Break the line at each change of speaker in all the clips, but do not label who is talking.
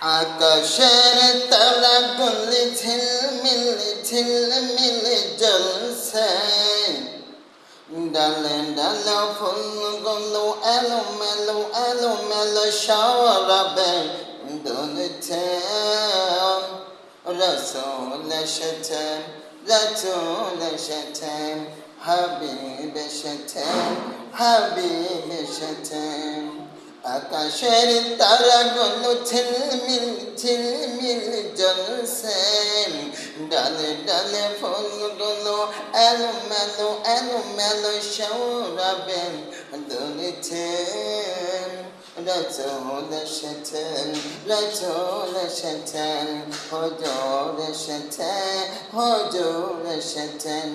আকাশের তারাগুলি ঝিলমিল ঝিলমিল জ্বলছে, ডালে ডালে ফুলগুলো এলোমেলো এলোমেলো সরবে দুলছে। রসুল এসেছেন, রসুল এসেছেন, হাবিব এসেছেন, হাবিব এসেছেন। আকাশের তারাগুলো ঝিলমিল ঝিলমিল জ্বলছে, ডালে ডালে ফুলগুলো এলোমেলো এলোমেলো সৌরভে দুলছে। রসুল এসেছেন, রসুল এসেছেন, হুজুর এসেছেন, হুজুর এসেছেন,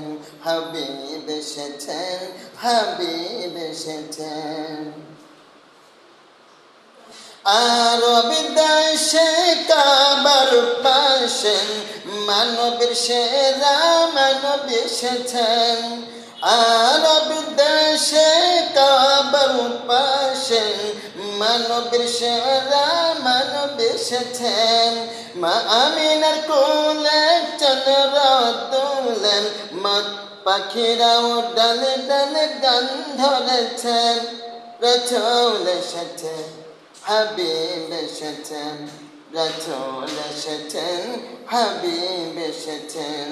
হাবিব এসেছেন, হাবিব এসেছেন। আরব দেশে কাবার পাশে মানবের সেরা মানব এসেছেন। আরব দেশে কাবার পাশে মানবের সেরা মানব এসেছেন। মা আমিনার কোলে চন্দ্র তোলেন, মা পাখিরাও ডালে ডালে গান ধরেছেন। রসুল এসেছেন, হাবিব এসেছেন, রসুল এসেছেন, হাবিব এসেছেন।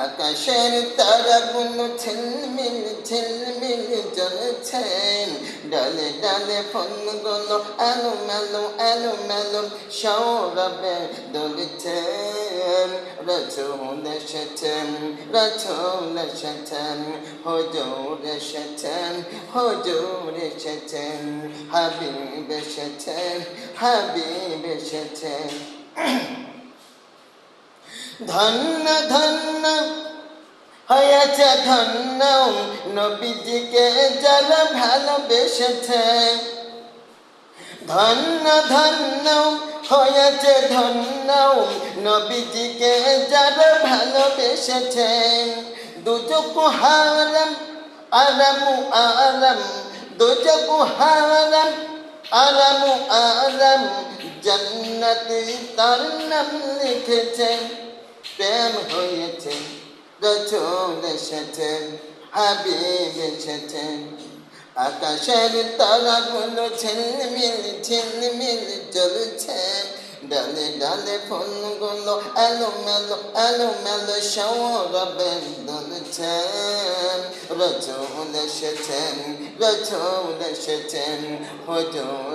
আকাশের তারাগুলো ঝিলমিল ঝিলমিল জ্বলছেন, ডালে ডালে ফুলগুলো এলোমেলো এলোমেলো সৌরভে দুলছেন। রসুল এসেছেন, রসুল এসেছেন, হুজুর এসেছেন, হুজুর এসেছেন, হাবিব এসেছেন, হাবিব এসেছেন। ধন্য ধন্য হয়েছে ধন্য নবীজিকে যারা ভালোবেসেছে। ধন্য ধন্য হয়েছে ধন্য নবীজিকে যারা ভালোবেসেছে। দুজক হারাম আরামু আরাম, দুজক হারাম আরামু আরাম, জান্নাতে তার নাম লিখেছেন। প্রেম হয়েছে, রসুল এসেছেন, হাবিব এসেছেন। আকাশের তারাগুলো ঝিলমিল ঝিলমিল জ্বলছে, ডালে ডালে ফুলগুলো এলোমেলো এলোমেলো সৌরভে দুলছে। রসুল এসেছেন, রসুল এসেছেন, হুজুর